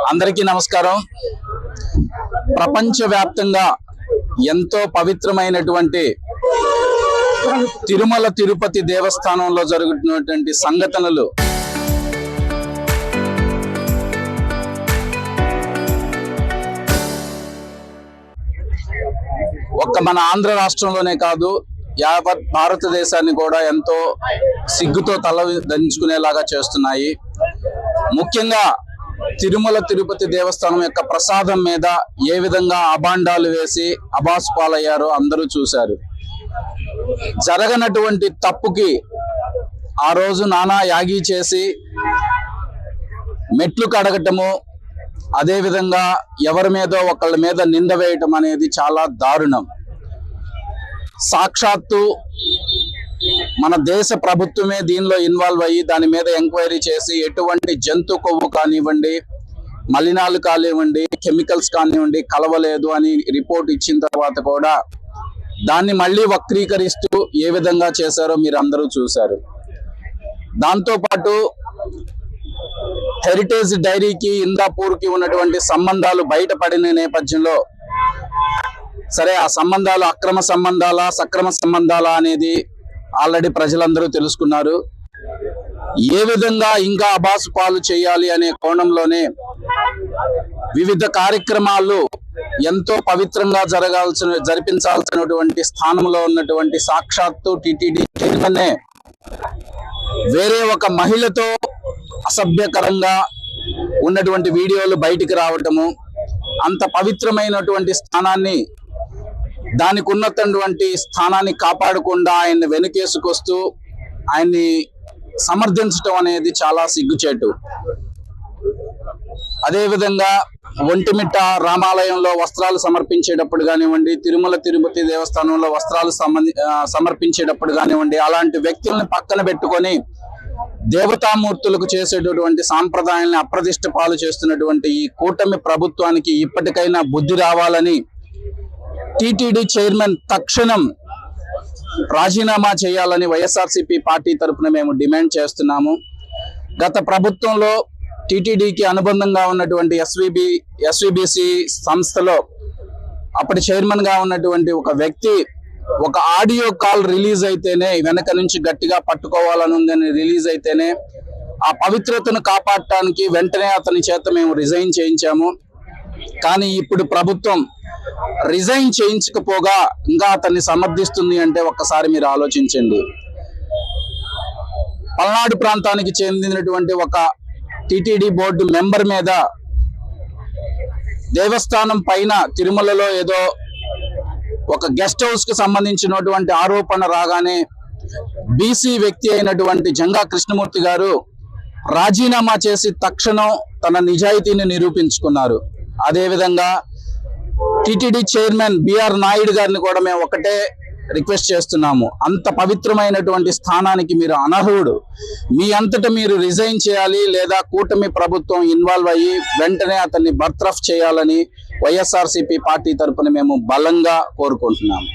అందరికీ నమస్కారం. ప్రపంచవ్యాప్తంగా ఎంతో పవిత్రమైనటువంటి తిరుమల తిరుపతి దేవస్థానంలో జరుగుతున్నటువంటి సంఘటనలు ఒక్క మన ఆంధ్ర రాష్ట్రంలోనే కాదు, యావత్ భారతదేశాన్ని కూడా ఎంతో సిగ్గుతో తల దంచుకునేలాగా చేస్తున్నాయి. ముఖ్యంగా తిరుమల తిరుపతి దేవస్థానం యొక్క ప్రసాదం మీద ఏ విధంగా అభాండాలు వేసి అబాస్పాలయ్యారో అందరూ చూశారు. జరగనటువంటి తప్పుకి ఆ రోజు నానా యాగి చేసి మెట్లు కడగటము, అదేవిధంగా ఎవరి మీదో ఒకళ్ళ మీద నింద వేయటం అనేది చాలా దారుణం. సాక్షాత్తు మన దేశ ప్రభుత్వమే దీనిలో ఇన్వాల్వ్ అయ్యి దాని మీద ఎంక్వైరీ చేసి ఎటువంటి జంతు కొవ్వు కానివ్వండి, మలినాలు కానివ్వండి, కెమికల్స్ కానివ్వండి కలవలేదు అని రిపోర్ట్ ఇచ్చిన తర్వాత కూడా దాన్ని మళ్ళీ వక్రీకరిస్తూ ఏ విధంగా చేశారో మీరు అందరూ చూశారు. దాంతోపాటు హెరిటేజ్ డైరీకి ఇందాపూర్కి ఉన్నటువంటి సంబంధాలు బయటపడిన నేపథ్యంలో సరే ఆ సంబంధాలు అక్రమ సంబంధాలా సక్రమ సంబంధాలా అనేది ఆల్రెడీ ప్రజలందరూ తెలుసుకున్నారు. ఏ విధంగా ఇంకా అబాసు పాలు చేయాలి అనే కోణంలోనే వివిధ కార్యక్రమాలు ఎంతో పవిత్రంగా జరిపించాల్సినటువంటి స్థానంలో ఉన్నటువంటి సాక్షాత్తు టిటిడి చైర్మన్నే వేరే ఒక మహిళతో అసభ్యకరంగా ఉన్నటువంటి వీడియోలు బయటికి రావటము, అంత పవిత్రమైనటువంటి స్థానాన్ని దానికి ఉన్నటువంటి స్థానాన్ని కాపాడకుండా ఆయన్ని వెనుకేసుకొస్తూ ఆయన్ని సమర్థించడం అనేది చాలా సిగ్గుచేటు. అదేవిధంగా ఒంటిమిట్ట రామాలయంలో వస్త్రాలు సమర్పించేటప్పుడు కానివ్వండి, తిరుమల తిరుపతి దేవస్థానంలో వస్త్రాలు సమర్పించేటప్పుడు కానివ్వండి, అలాంటి వ్యక్తులను పక్కన పెట్టుకొని దేవతామూర్తులకు చేసేటటువంటి సాంప్రదాయాన్ని అప్రతిష్ట పాలు చేస్తున్నటువంటి ఈ కూటమి ప్రభుత్వానికి ఇప్పటికైనా బుద్ధి రావాలని టిటిడి చైర్మన్ తక్షణం రాజీనామా చేయాలని వైఎస్ఆర్సీపీ పార్టీ తరఫున మేము డిమాండ్ చేస్తున్నాము. గత ప్రభుత్వంలో టిటిడికి అనుబంధంగా ఉన్నటువంటి ఎస్విబిసి సంస్థలో అప్పటి చైర్మన్ గా ఉన్నటువంటి ఒక వ్యక్తి ఒక ఆడియో కాల్ రిలీజ్ అయితేనే వెనక నుంచి గట్టిగా పట్టుకోవాలని ఉందని రిలీజ్ అయితేనే ఆ పవిత్రతను కాపాడటానికి వెంటనే అతని చేత మేము రిజైన్ చేయించాము. కానీ ఇప్పుడు ప్రభుత్వం రిజైన్ చేయించకపోగా ఇంకా అతన్ని సమర్థిస్తుంది అంటే ఒక్కసారి మీరు ఆలోచించండి. పల్నాడు ప్రాంతానికి చెందినటువంటి ఒక టిటిడి బోర్డు మెంబర్ మీద దేవస్థానం పైన తిరుమలలో ఏదో ఒక గెస్ట్ హౌస్ కి సంబంధించినటువంటి ఆరోపణ రాగానే బీసీ వ్యక్తి అయినటువంటి జంగా కృష్ణమూర్తి గారు రాజీనామా చేసి తక్షణం తన నిజాయితీని నిరూపించుకున్నారు. అదేవిధంగా టిటిడి చైర్మన్ బిఆర్ నాయుడు గారిని కూడా మేము ఒకటే రిక్వెస్ట్ చేస్తున్నాము. అంత పవిత్రమైనటువంటి స్థానానికి మీరు అనర్హుడు. మీ అంతటా మీరు రిజైన్ చేయాలి, లేదా కూటమి ప్రభుత్వం ఇన్వాల్వ్ అయ్యి వెంటనే అతన్ని బర్తరఫ్ చేయాలని వైఎస్ఆర్సీపీ పార్టీ తరఫున మేము బలంగా కోరుకుంటున్నాము.